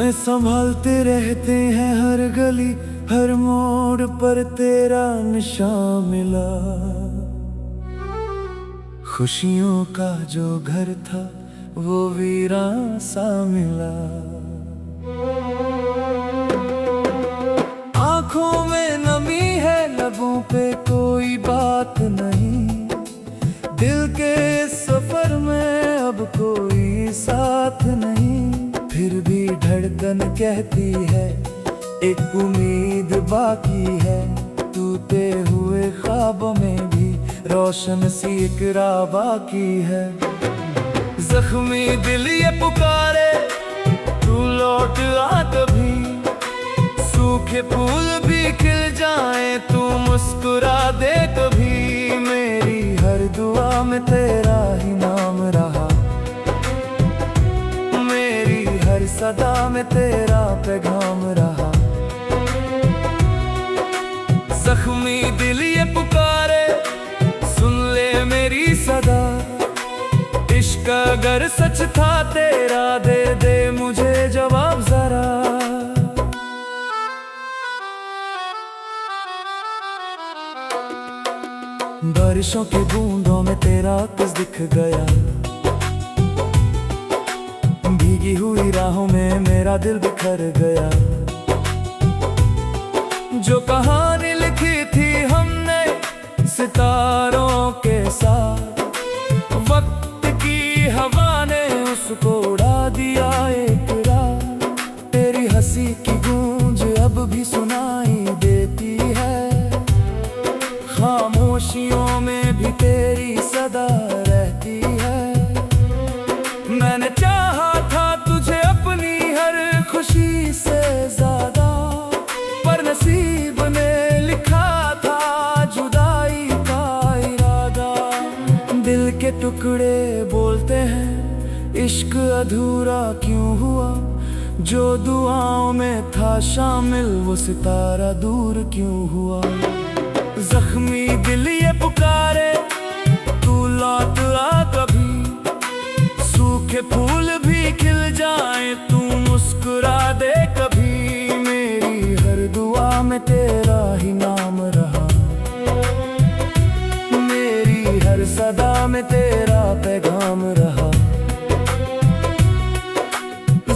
हमें संभालते रहते हैं, हर गली हर मोड़ पर तेरा निशान मिला। खुशियों का जो घर था वो वीरान सा मिला। आंखों में नमी है, लबों पे कोई बात नहीं, दिल के सफर में अब कोई साथ नहीं। फिर भी धड़कन कहती है एक उम्मीद बाकी है, टूटे हुए ख्वाबों में भी रोशन सी एक राह बाकी है। जख्मी दिल ये पुकारे तू लौट आ कभी, सूखे फूल भी खिल जाए तू मुस्कुरा दे कभी। मेरी हर दुआ में तेरा ही नाम रहा, मेरी हर सदा में तेरा पैगाम रहा। जख्मी दिल ये पुकारे सुन ले मेरी सदा, इश्क अगर सच था तेरा दे दे मुझे जवाब जरा। बारिशों की बूंदों में तेरा अक्स दिख गया, भीगी हुई राहों में मेरा दिल बिखर गया। जो कहानी लिखी थी हमने सितारों के साथ, वक्त की हवा ने उसको उड़ा दिया एक रात। तेरी हंसी की गूंज अब भी सुनाई देती है, खामोशियों में भी तेरी सदा रहती है। मैंने चाहा था तुझे अपनी हर खुशी से ज्यादा, पर नसीब ने लिखा था जुदाई का इरादा। दिल के टुकड़े बोलते हैं इश्क अधूरा क्यों हुआ, जो दुआओं में था शामिल वो सितारा दूर क्यों हुआ। जख्मी दिल ये पुकारे तू लौट आ कभी, सूखे फूल भी खिल जाए तू मुस्कुरा दे कभी। मेरी हर दुआ में तेरा ही नाम रहा, मेरी हर सदा में तेरा पैगाम रहा।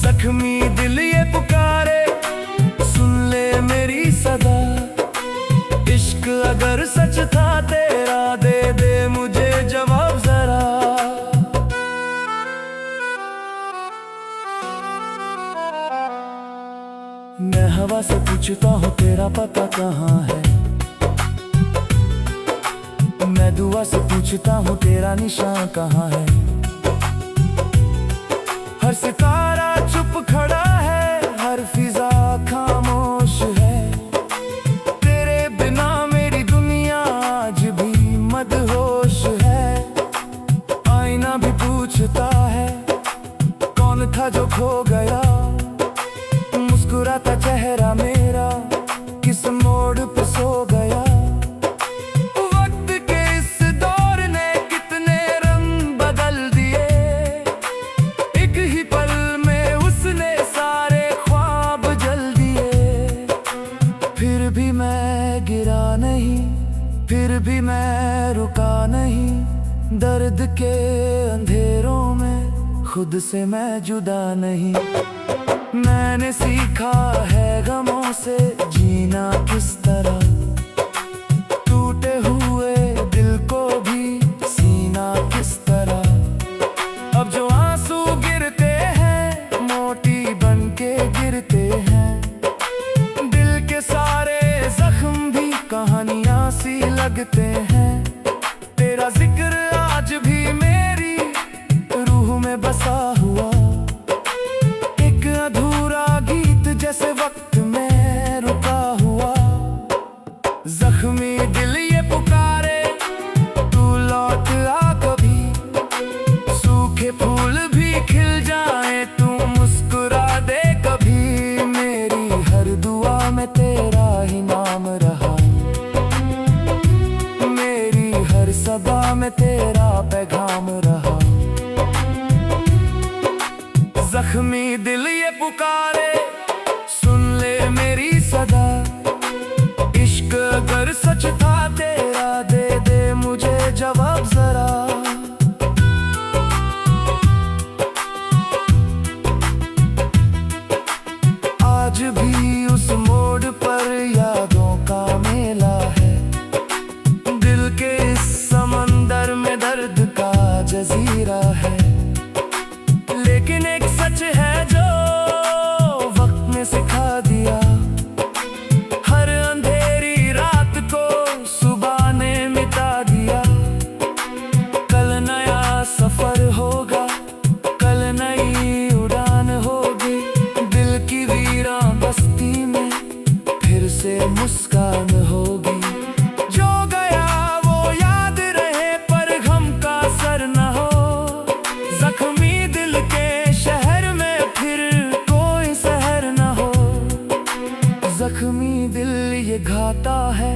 जख्मी दिल ये पुकारे सुन ले मेरी सदा, इश्क अगर सच था तेरा दे दे मुझे जवाब जरा। मैं हवा से पूछता हूँ तेरा पता कहाँ है, मैं दुआ से पूछता हूँ तेरा निशान कहाँ है। हर सितारा चुप खड़ा है, हर फिजा खामोश है, तेरे बिना मेरी दुनिया आज भी मदहोश है। आईना भी पूछता है कौन था जो खो गया, मुस्कुराता चेहरा मेरा किस मोड़ पे सो गया। वक्त के इस दौर ने कितने रंग बदल दिए, एक ही पल में उसने सारे ख्वाब जल दिए। फिर भी मैं गिरा नहीं, फिर भी मैं रुका नहीं, दर्द के अंधेरों में खुद से मैं जुदा नहीं। मैंने सीखा है गमों से जीना किस तरह, टूटे हुए दिल को भी सीना किस तरह। अब जो आंसू गिरते हैं मोटी बन के गिरते हैं, दिल के सारे जख्म भी कहानियां सी लगते हैं। तेरा जिक्र आज भी मेरी रूह में बसा हुआ, अधूरा गीत जैसे वक्त में रुका हुआ। जजीरा है। लेकिन एक सच है जो वक्त ने सिखा दिया, हर अंधेरी रात को सुबह ने मिटा दिया। कल नया सफर होगा, कल नई उड़ान होगी, दिल की वीरान बस्ती में फिर से मुस्कान होगी। जो गया वो याद रहे पर गम का असर न हो, जख्मी दिल के शहर में फिर कोई सहर न हो। जख्मी दिल ये घाता है,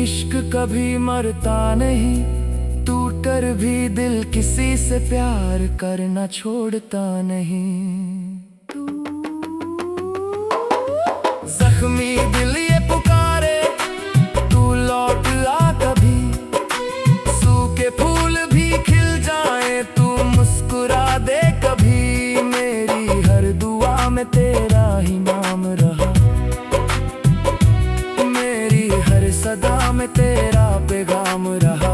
इश्क कभी मरता नहीं, टूट कर भी दिल किसी से प्यार करना छोड़ता नहीं। जख्मी दिल ये पुकारे, तू लौट आ कभी, सूखे फूल भी खिल जाए, तू मुस्कुरा दे कभी। मेरी हर दुआ में तेरा ही नाम रहा, मेरी हर सदा में तेरा पैगाम रहा।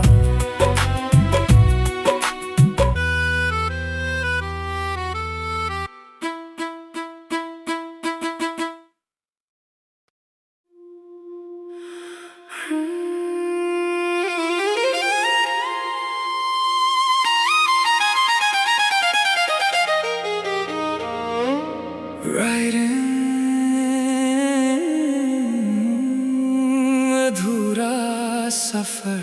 Writing अधूरा सफर।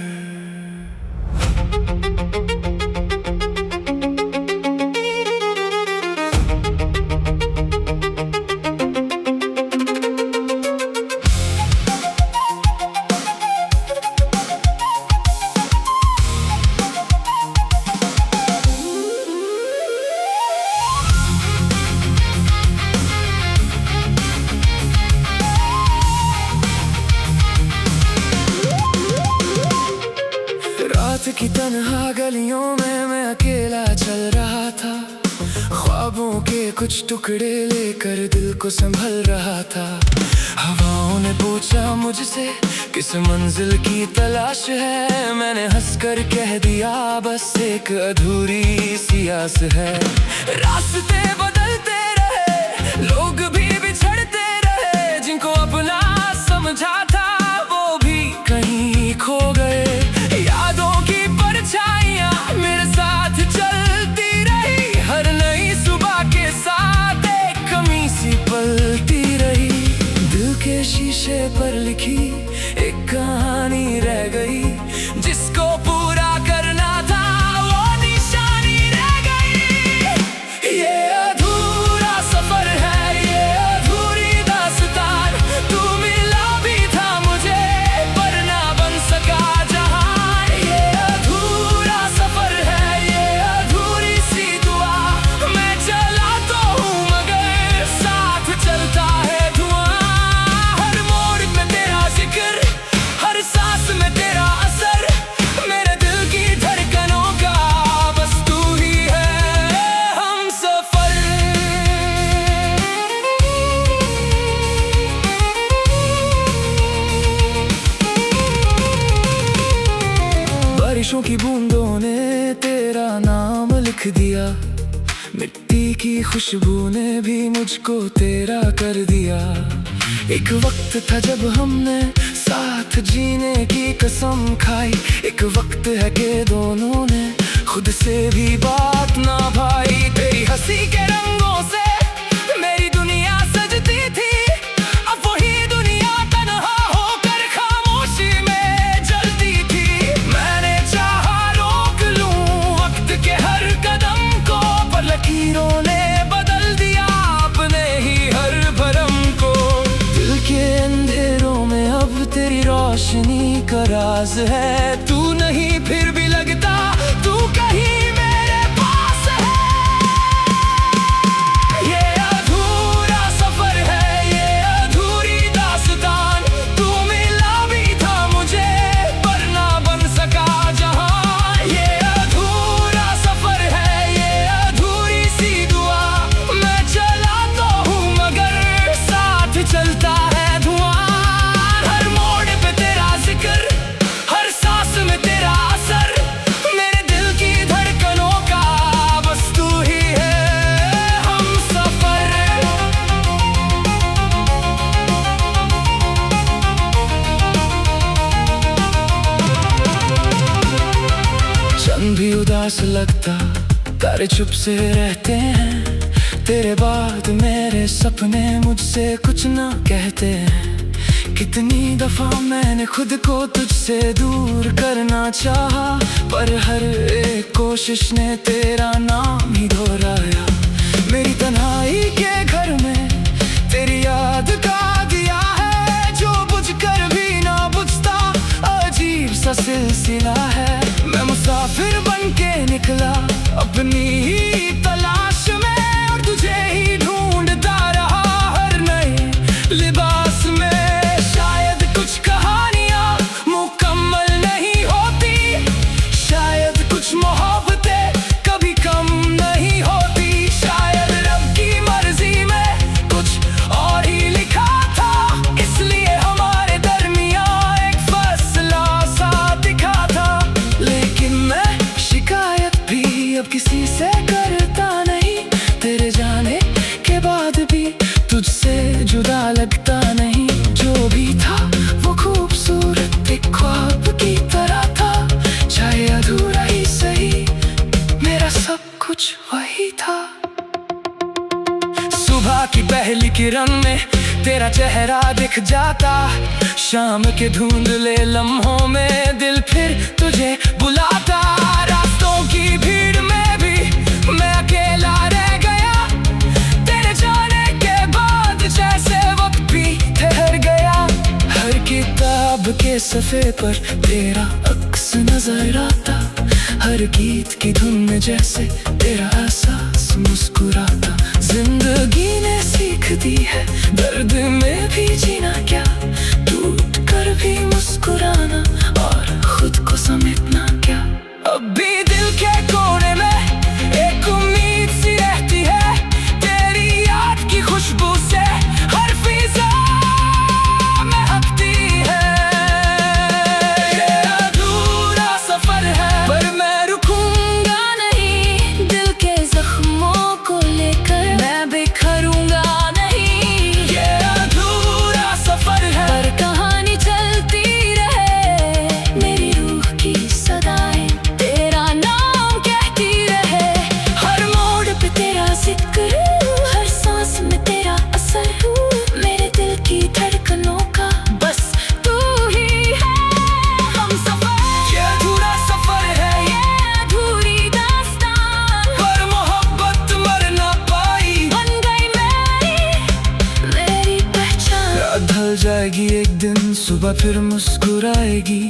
रात की तन्हा गलियों में मैं अकेला चल रहा था, ख्वाबों के कुछ टुकड़े लेकर दिल को संभल रहा था। हवाओं ने पूछा मुझसे किस मंजिल की तलाश है, मैंने हंसकर कह दिया बस एक अधूरी सी आस है। रास्ते बदलते रहे, लोग भी बिछड़ते रहे, जिनको अपना समझा था वो भी कहीं खो गए। यादों की परछाइयां मेरे साथ चलती रही, हर नई सुबह के साथ एक कमी सी पलती रही। दिल के शीशे पर लिखी एक कहानी रह गई, जिसको पूरा करना था वो निशानी रह गई। ये अधूरा सफर है, ये अधूरी दास्तान, तू मिला भी था मुझे पर ना बन सका जहान। ये अधूरा सफर है, ये अधूरी सी दुआ, मैं चला तो हूँ मगर साथ चलता है धुआं। हर मोड़ में तेरा जिक्र, हर सांस में तेरा असर, मेरे दिल की धड़कनों का बस तू ही है हमसफर। बारिशों की बूंदों ने तेरा नाम लिख दिया, मिट्टी की खुशबू ने भी मुझको तेरा कर दिया। एक वक्त था जब हमने साथ जीने की कसम खाई, एक वक्त है कि दोनों ने खुद से भी बात ना भाई। तेरी हंसी के रंगों से मेरी दुनिया सजती थी, अब वही दुनिया तन्हा होकर खामोशी में जलती थी। मैंने चाहा रोक लूं वक्त के हर कदम को, पर लकीरों ने बदल दिया अपने ही हर भरम को। दिल के अंधेरों में अब तेरी रोशनी का राज है, तू नहीं फिर भी लगता तू कहीं मेरे पास है। ये अधूरा सफर है, ये अधूरी दास्तान, तू मिला भी था मुझे पर ना बन सका जहां। ये अधूरा सफर है, ये अधूरी सी दुआ, मैं चला तो हूँ मगर साथ चलता है धुआं। हर मोड़ पे तेरा जिक्र, हर सांस लगता, तारे चुप से रहते हैं। तेरे बाद मेरे सपने मुझसे कुछ ना कहते हैं। कितनी दफा मैंने खुद को तुझसे दूर करना चाहा, पर हर एक कोशिश ने तेरा नाम ही दोहराया। मेरी तन्हाई के घर में तेरी याद का दिया है, जो बुझ कर भी ना बुझता, अजीब सा सिलसिला है। मैं मुसाफिर बन के निकला अपनी ही तलाश में, और तुझे ही ढूंढता रहा हर नए लिबास में। शायद कुछ कहानियां मुकम्मल नहीं होती, शायद कुछ मोहब्बतें कभी कम नहीं होती, शायद रब की मर्जी में कुछ और ही लिखा था, इसलिए हमारे दरमियां एक फैसला सा दिखा था। लेकिन मैं शिकायत भी अब किसी से करता नहीं, तेरे जाने के बाद भी तुझसे जुदा लगता नहीं। जो भी था वो खूबसूरत एक ख्वाब की तरह था, चाहे अधूरा ही सही, मेरा सब कुछ वही था। सुबह की पहली किरण में तेरा चेहरा दिख जाता, शाम के धुंधले लम्हों में दिल फिर तुझे बुलाता। रास्तों की भीड़ में भी मैं अकेला रह गया, तेरे जाने के बाद जैसे वक्त भी ठहर गया। हर किताब के सफ़े पर तेरा अक्स नजर आता, हर गीत की धुन में जैसे तेरा एहसास मुस्कुराता। जिंदगी ने सीख दी है दर्द में भी जीना, क्या टूट कर भी मुस्कुराना और खुद को समेटना क्या। अब भी दिल के कोने में एक उम्मीद सी रहती है, तेरी याद की खुशबू से हर फिजा महकती है। ये अधूरा सफर है पर मैं रुकूंगा नहीं, दिल के जख्मों को लेकर मैं बिखरूंगा नहीं। ये अधूरा सफर है पर कहानी चलती रहे, मेरी रूह की सदाएं तेरा नाम कहती रहे। हर मोड़ पे तेरा जिक्र, हर सांस में तेरा असर, मेरे दिल की धड़कनों का बस तू ही है हम सफर। ये अधूरा सफर है, ये अधूरी दास्तान, पर मोहब्बत मर ना पाई, बन गई मेरी पहचान। ढल जाएगी एक दिन सुबह फिर मुस्कुराएगी,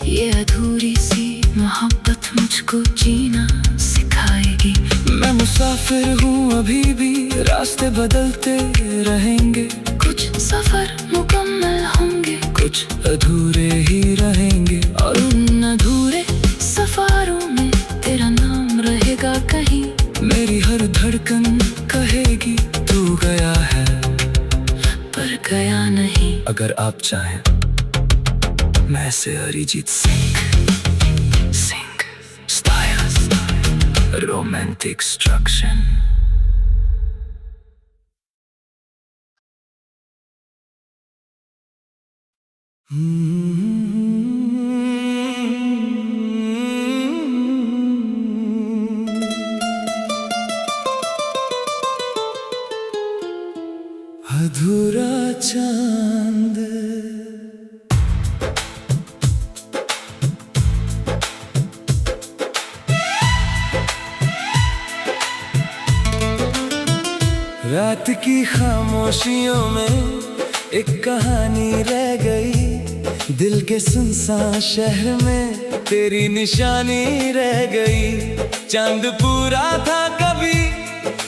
ये अधूरी सी मोहब्बत मुझको जीना सिखाएगी। मैं मुसाफिर हूँ अभी भी, रास्ते बदलते रहेंगे, कुछ सफर मुकम्मल होंगे, कुछ अधूरे ही रहेंगे, और उन अधूरे सफरों में तेरा नाम रहेगा कहीं। मेरी हर धड़कन कहेगी तू गया है पर गया नहीं। अगर आप चाहें मैं से Arijit Singh style romantic structure. अधूरा चांद रात की खामोशियों में एक कहानी रह गई, दिल के सुनसान शहर में तेरी निशानी रह गई। चांद पूरा था कभी,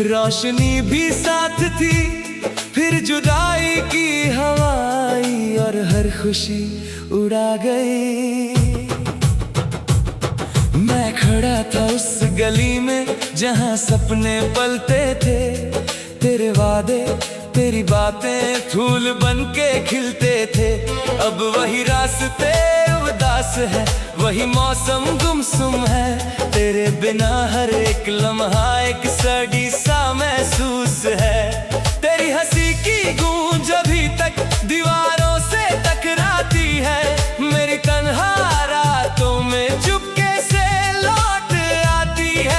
रोशनी भी साथ थी, फिर जुदाई की हवाई और हर खुशी उड़ा गई। मैं खड़ा था उस गली में जहां सपने पलते थे, तेरे वादे तेरी बातें फूल बन के खिलते थे। अब वही रास्ते उदास है, वही मौसम गुमसुम है, तेरे बिना हर एक लम्हा एक सर्दी सा महसूस है। तेरी हंसी की गूंज अभी तक दीवारों से टकराती है, मेरी तन्हा रातों में चुपके से लौट आती है।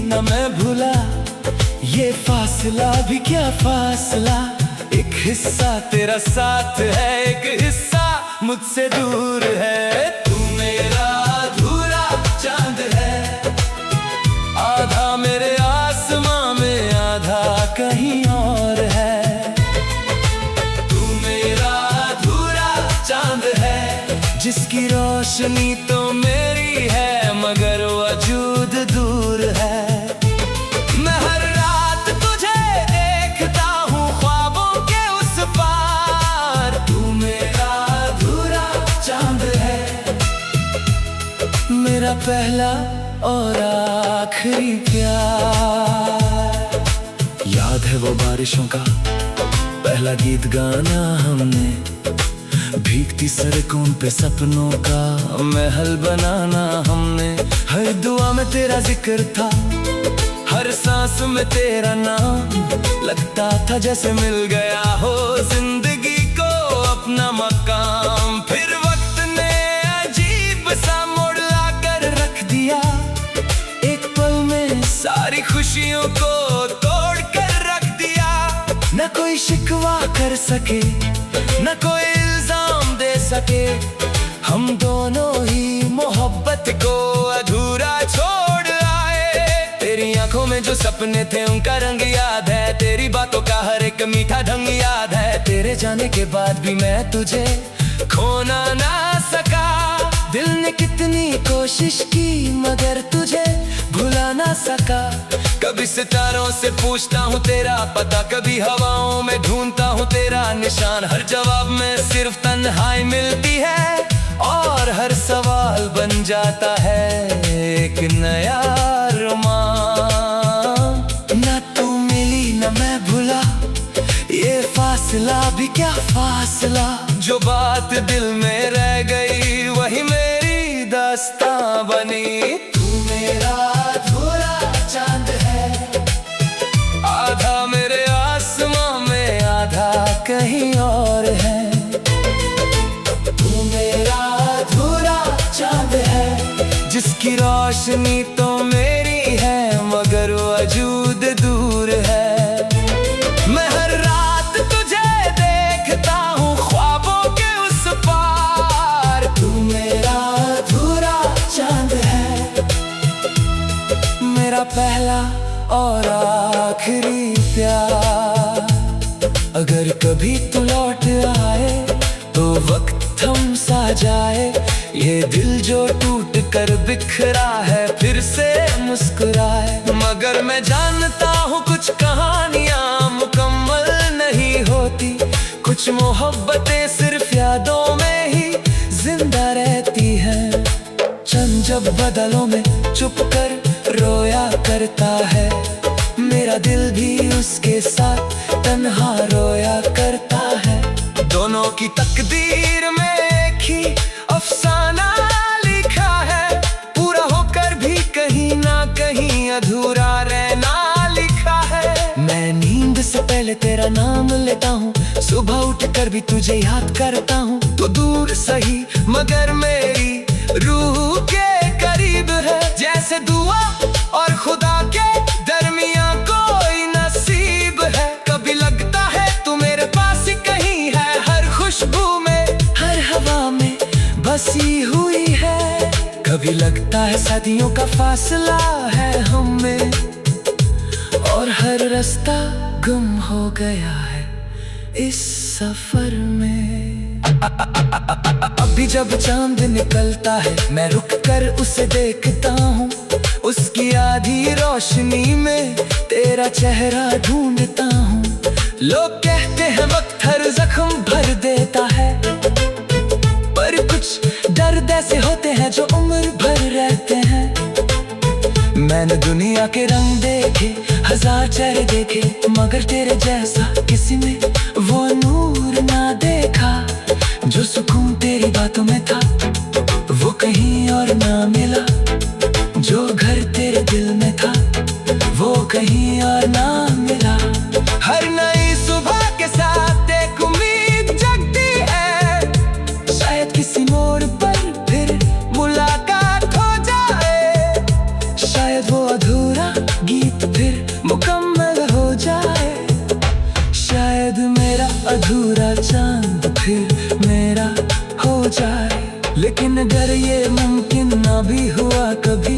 न मैं भूला, ये फासला भी क्या फासला। एक हिस्सा तेरा साथ है, एक हिस्सा मुझसे दूर है। तू मेरा अधूरा चांद है, आधा मेरे आसमां में, आधा कहीं और है। तू मेरा अधूरा चांद है, जिसकी रोशनी तो मेरी है, मगर वजूद दूर है। मैं हर रात तुझे देखता हूँ ख्वाबों के उस पार। तू मेरा अधूरा चांद है, मेरा पहला और आखिरी प्यार। याद है वो बारिशों का पहला गीत गाना हमने, भीगती सड़कों पे सपनों का महल बनाना हमने। हर दुआ में तेरा जिक्र था, हर सांस में तेरा नाम, लगता था जैसे मिल गया हो जिंदगी को अपना मकाम। फिर वक्त ने अजीब सा मोड़ लाकर रख दिया, एक पल में सारी खुशियों को तोड़ कर रख दिया। न कोई शिकवा कर सके, न कोई इल्जाम दे सके, हम दोनों ही मोहब्बत को अधूरा छोड़ आए। तेरी आंखों में जो सपने थे उनका रंग याद है, तेरी बातों का हर एक मीठा ढंग याद है। तेरे जाने के बाद भी मैं तुझे खोना ना सका। दिल ने कितनी कोशिश की मगर तुझे भुला ना सका। कभी सितारों से पूछता हूँ तेरा पता, कभी हवाओं में ढूंढता हूँ तेरा निशान। हर जवाब में सिर्फ तन्हाई मिलती है, और हर सवाल बन जाता है एक नया रोमान। न तू मिली न मैं भूला, ये फासला भी क्या फासला। जो बात दिल में रह गई वही मेरी दास्तां बनी। तू मेरा अधूरा चांद है, आधा मेरे आसमां में, आधा कहीं और है। तू मेरा अधूरा चांद है, जिसकी रोशनी तो मेरी है, मगर वजूद दूर है। मैं हर रात तुझे देखता हूँ ख्वाबों के उस पार। तू मेरा अधूरा चांद है, मेरा पहला और आखिरी प्यार। अगर कभी तू लौट आए तो वक्त थम सा जाए, ये दिल जो टूट कर बिखरा है फिर से मुस्कुराए। मगर मैं जानता हूँ कुछ कहानियाँ मुकम्मल नहीं होती, कुछ मोहब्बतें सिर्फ यादों में ही जिंदा रहती हैं। चंद जब बदलों में चुप कर रोया करता है, मेरा दिल भी उसके साथ तन्हा रोया करता है। दोनों की तकदीर में एक ही अफसाना लिखा है, पूरा होकर भी कहीं ना कहीं अधूरा रहना लिखा है। मैं नींद से पहले तेरा नाम लेता हूँ, सुबह उठकर भी तुझे याद करता हूँ। तो दूर सही मगर मेरी रूह के करीब है, जैसे दुआ और खुदा के दरमियां कोई नसीब है। कभी लगता है तू मेरे पास ही कहीं है, हर खुशबू में हर हवा में बसी हुई है। कभी लगता है सदियों का फासला है हम में, और हर रास्ता गुम हो गया है इस सफर में। अभी जब चांद निकलता है मैं रुक कर उसे देखता हूँ, उसकी आधी रोशनी में तेरा चेहरा ढूंढता हूँ। लोग कहते हैं वक्त हर जख्म भर देता है, पर कुछ दर्द ऐसे होते हैं जो उम्र भर रहते हैं। मैंने दुनिया के रंग देखे, हजार चेहरे देखे, मगर तेरे जैसा किसी में वो नूर ना देखा। जो सुकून तेरी बातों में था वो कहीं और ना मिला, जो घर तेरे दिल में था वो कहीं और ना मिला। हर नई सुबह के साथ एक उम्मीद जगती है, शायद किसी मोड़ पर फिर मुलाकात हो जाए। शायद वो अधूरा गीत फिर मुकम्मल हो जाए। शायद मेरा अधूरा चांद फिर मेरा हो जाए। लेकिन अगर ये मुमकिन ना भी हुआ कभी,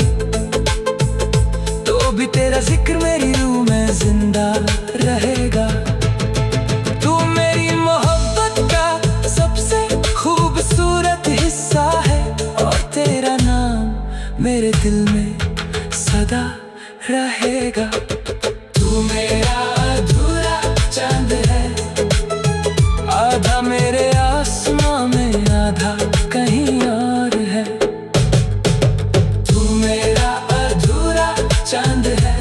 तो भी तेरा जिक्र मेरी रूह में जिंदा रहेगा। तू मेरी मोहब्बत का सबसे खूबसूरत हिस्सा है, और तेरा नाम मेरे दिल में सदा रहेगा। तू मेरा अधूरा चांद है, आधा मेरे आसमां में आधा कहीं और है। तू मेरा अधूरा चांद है,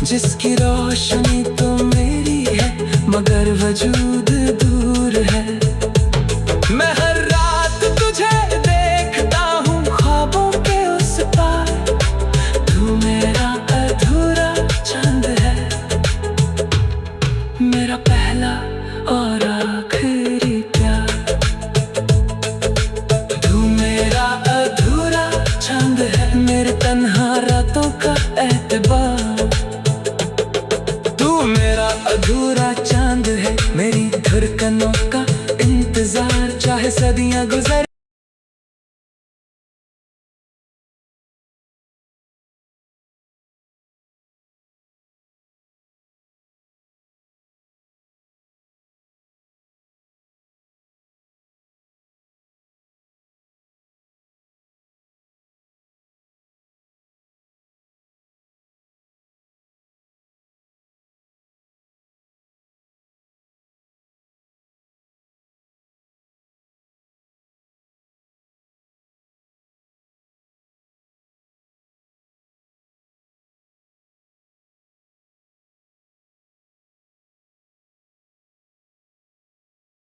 जिसकी रोशनी तो मेरी है, मगर वजूद दूर है। मैं हर रात तुझे देखता हूँ ख्वाबों के उस पार। तू मेरा अधूरा चांद है, मेरा पहला और आखिरी प्यार। तू मेरा अधूरा चांद है, मेरे तन्हा रातों का एतबार। तू मेरा अधूरा चांद है, मेरी धड़कनों का इंतजार। चाहे सदियां गुजर